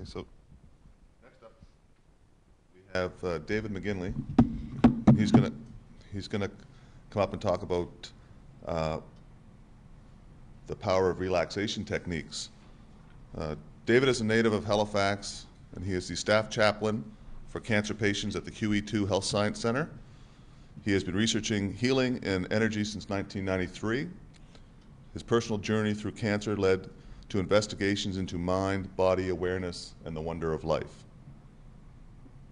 So next up, we have David Maginley. He's gonna come up and talk about the power of relaxation techniques. David is a native of Halifax, and he is the staff chaplain for cancer patients at the QE2 Health Science Center. He has been researching healing and energy since 1993. His personal journey through cancer led to investigations into mind, body awareness, and the wonder of life.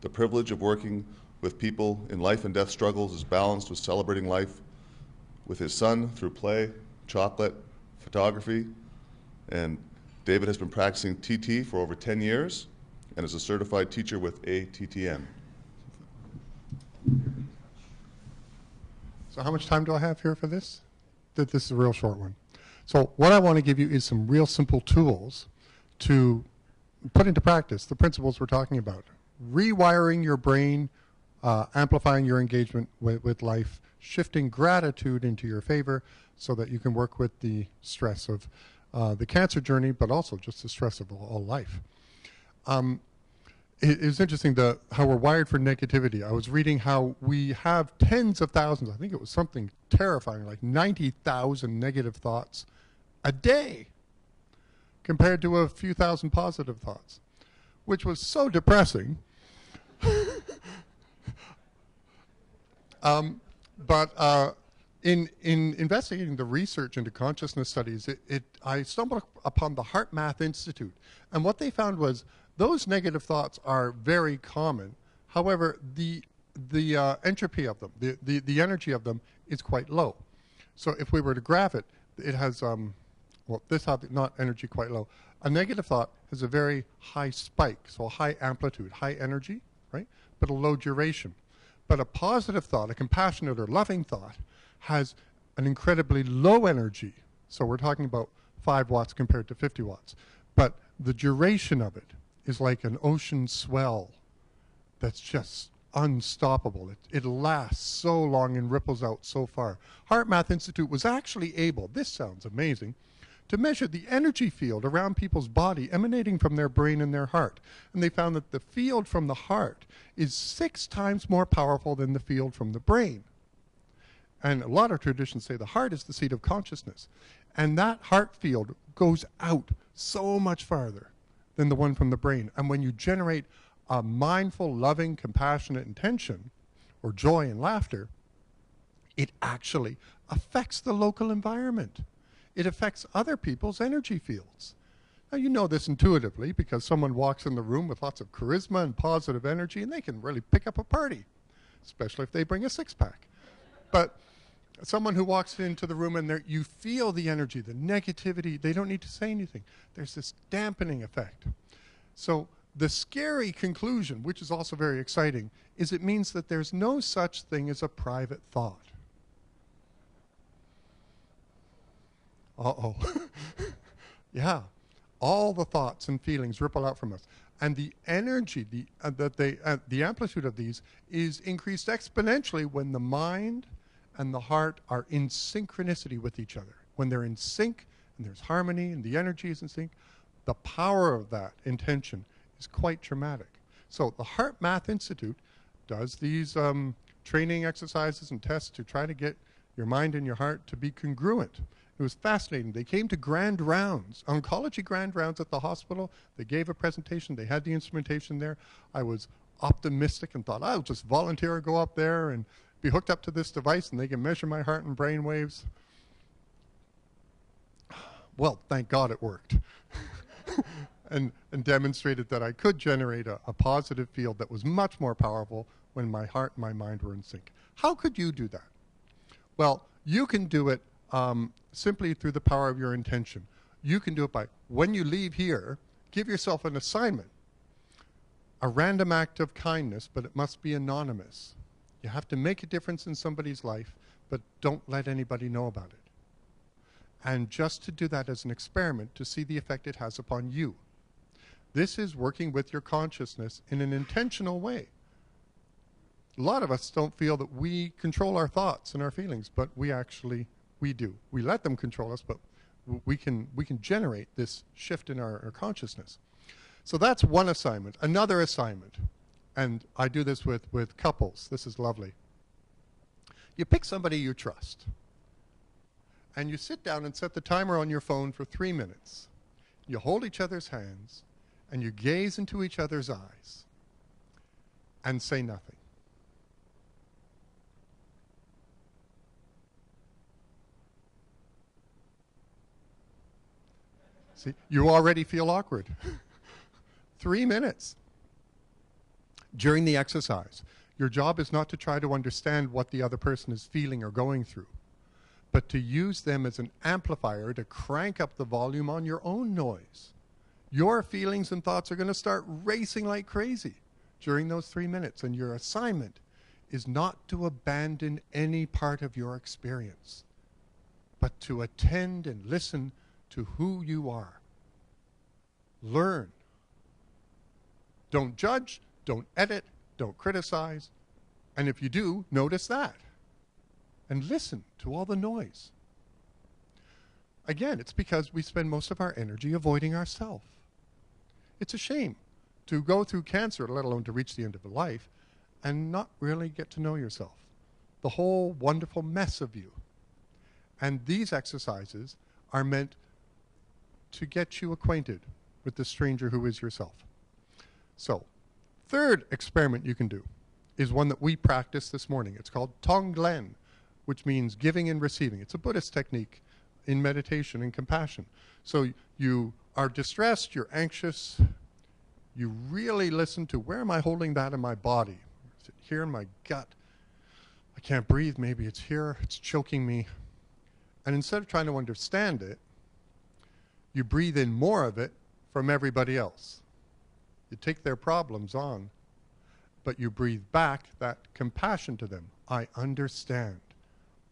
The privilege of working with people in life and death struggles is balanced with celebrating life with his son through play, chocolate, photography, and David has been practicing TT for over 10 years and is a certified teacher with ATTN. So how much time do I have here for this? This is a real short one. So what I want to give you is some real simple tools to put into practice the principles we're talking about. Rewiring your brain, amplifying your engagement with life, shifting gratitude into your favor so that you can work with the stress of the cancer journey, but also just the stress of all life. It's interesting how we're wired for negativity. I was reading how we have tens of thousands, I think it was something terrifying, like 90,000 negative thoughts a day compared to a few thousand positive thoughts, which was so depressing. In investigating the research into consciousness studies, I stumbled upon the Heart Math Institute, and what they found was those negative thoughts are very common. However, the entropy of them, the energy of them, is quite low. So if we were to graph it, it has well, this has not energy quite low. A negative thought has a very high spike, so a high amplitude, high energy, right? But a low duration. But a positive thought, a compassionate or loving thought, has an incredibly low energy. So we're talking about 5 watts compared to 50 watts. But the duration of it is like an ocean swell that's just unstoppable. It lasts so long and ripples out so far. Heart Math Institute was actually able, this sounds amazing, to measure the energy field around people's body emanating from their brain and their heart. And they found that the field from the heart is 6 times more powerful than the field from the brain. And a lot of traditions say the heart is the seat of consciousness. And that heart field goes out so much farther than the one from the brain. And when you generate a mindful, loving, compassionate intention, or joy and laughter, it actually affects the local environment. It affects other people's energy fields. Now, you know this intuitively because someone walks in the room with lots of charisma and positive energy, and they can really pick up a party, especially if they bring a 6-pack. But someone who walks into the room and you feel the energy, the negativity, they don't need to say anything. There's this dampening effect. So the scary conclusion, which is also very exciting, is it means that there's no such thing as a private thought. Uh-oh. Yeah. All the thoughts and feelings ripple out from us. And the energy, the amplitude of these is increased exponentially when the mind and the heart are in synchronicity with each other. When they're in sync and there's harmony and the energy is in sync, the power of that intention is quite dramatic. So the Heart Math Institute does these training exercises and tests to try to get your mind and your heart to be congruent. It was fascinating. They came to grand rounds, oncology grand rounds at the hospital. They gave a presentation. They had the instrumentation there. I was optimistic and thought, I'll just volunteer, go up there and be hooked up to this device and they can measure my heart and brain waves. Well, thank God it worked. and demonstrated that I could generate a positive field that was much more powerful when my heart and my mind were in sync. How could you do that? Well, you can do it simply through the power of your intention. You can do it by, when you leave here, give yourself an assignment, a random act of kindness, but it must be anonymous. You have to make a difference in somebody's life, but don't let anybody know about it. And just to do that as an experiment to see the effect it has upon you. This is working with your consciousness in an intentional way. A lot of us don't feel that we control our thoughts and our feelings, but we do. We let them control us, but we can generate this shift in our consciousness. So that's one assignment. Another assignment, and I do this with couples. This is lovely. You pick somebody you trust, and you sit down and set the timer on your phone for 3 minutes. You hold each other's hands, and you gaze into each other's eyes, and say nothing. See, you already feel awkward. 3 minutes. During the exercise, your job is not to try to understand what the other person is feeling or going through, but to use them as an amplifier to crank up the volume on your own noise. Your feelings and thoughts are going to start racing like crazy during those 3 minutes, and your assignment is not to abandon any part of your experience, but to attend and listen to who you are. Learn. Don't judge, don't edit, don't criticize, and if you do, notice that. And listen to all the noise. Again, it's because we spend most of our energy avoiding ourselves. It's a shame to go through cancer, let alone to reach the end of life, and not really get to know yourself, the whole wonderful mess of you. And these exercises are meant to get you acquainted with the stranger who is yourself. So, third experiment you can do is one that we practiced this morning. It's called Tonglen, which means giving and receiving. It's a Buddhist technique in meditation and compassion. So you are distressed, you're anxious, you really listen to, where am I holding that in my body? Is it here in my gut? I can't breathe, maybe it's here, it's choking me. And instead of trying to understand it, you breathe in more of it from everybody else. You take their problems on, but you breathe back that compassion to them. I understand.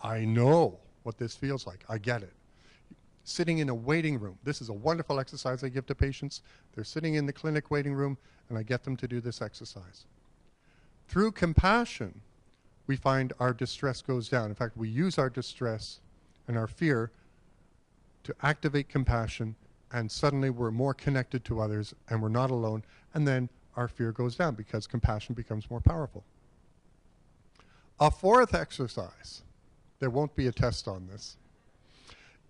I know what this feels like. I get it. Sitting in a waiting room. This is a wonderful exercise I give to patients. They're sitting in the clinic waiting room, and I get them to do this exercise. Through compassion, we find our distress goes down. In fact, we use our distress and our fear to activate compassion, and suddenly we're more connected to others, and we're not alone, and then our fear goes down because compassion becomes more powerful. A fourth exercise, there won't be a test on this,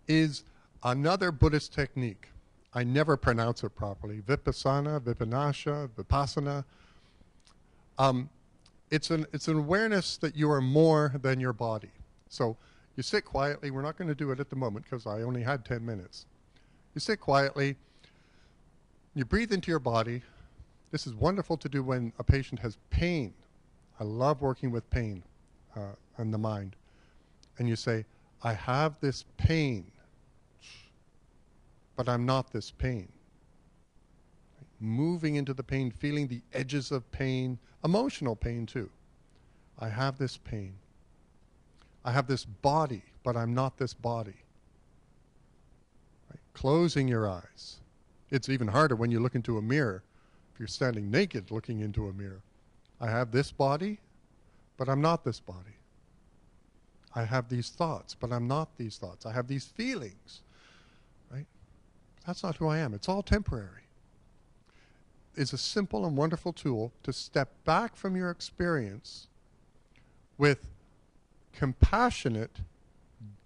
is another Buddhist technique. I never pronounce it properly. Vipassana, Vipanasha, Vipassana. It's an awareness that you are more than your body. So you sit quietly. We're not going to do it at the moment because I only had 10 minutes. You sit quietly. You breathe into your body. This is wonderful to do when a patient has pain. I love working with pain and the mind. And you say, I have this pain, but I'm not this pain. Moving into the pain, feeling the edges of pain, emotional pain too. I have this pain. I have this body, but I'm not this body. Right? Closing your eyes. It's even harder when you look into a mirror. If you're standing naked looking into a mirror. I have this body, but I'm not this body. I have these thoughts, but I'm not these thoughts. I have these feelings, right? That's not who I am. It's all temporary. It's a simple and wonderful tool to step back from your experience with compassionate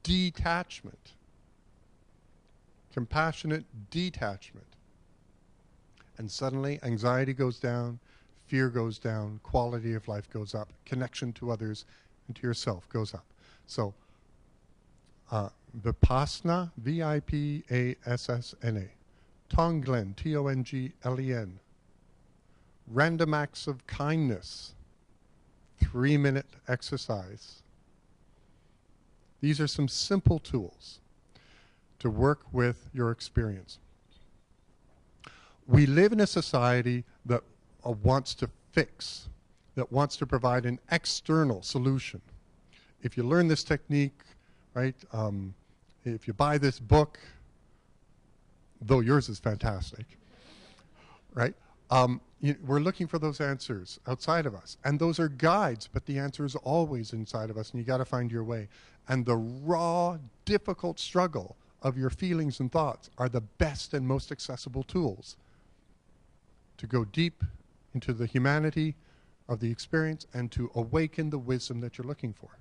detachment. Compassionate detachment. And suddenly anxiety goes down, fear goes down, quality of life goes up, connection to others and to yourself goes up. So, Vipassana, V-I-P-A-S-S-N-A, Tonglen, T-O-N-G-L-E-N, random acts of kindness, 3-minute exercise. These are some simple tools to work with your experience. We live in a society that wants to fix, that wants to provide an external solution. If you learn this technique, right, if you buy this book, though yours is fantastic, right, we're looking for those answers outside of us. And those are guides, but the answer is always inside of us, and you got to find your way. And the raw, difficult struggle of your feelings and thoughts are the best and most accessible tools. to go deep into the humanity of the experience and to awaken the wisdom that you're looking for.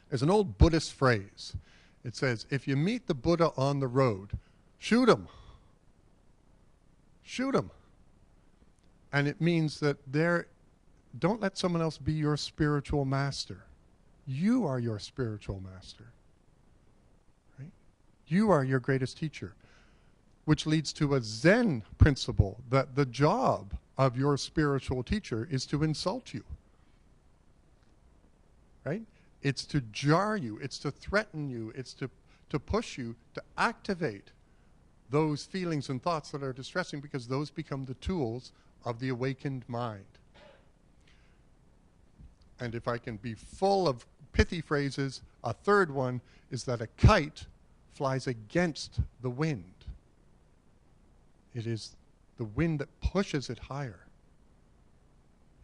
There's an old Buddhist phrase. It says, if you meet the Buddha on the road, shoot him. Shoot him. And it means that don't let someone else be your spiritual master. You are your spiritual master. Right? You are your greatest teacher. Which leads to a Zen principle that the job of your spiritual teacher is to insult you. Right? It's to jar you. It's to threaten you. It's to push you to activate those feelings and thoughts that are distressing, because those become the tools of the awakened mind. And if I can be full of pithy phrases, a third one is that a kite flies against the wind. It is the wind that pushes it higher.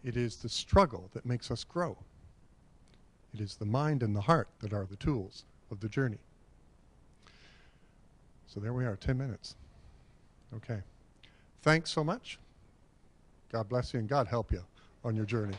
It is the struggle that makes us grow. It is the mind and the heart that are the tools of the journey. So there we are, 10 minutes. Okay. Thanks so much. God bless you and God help you on your journey.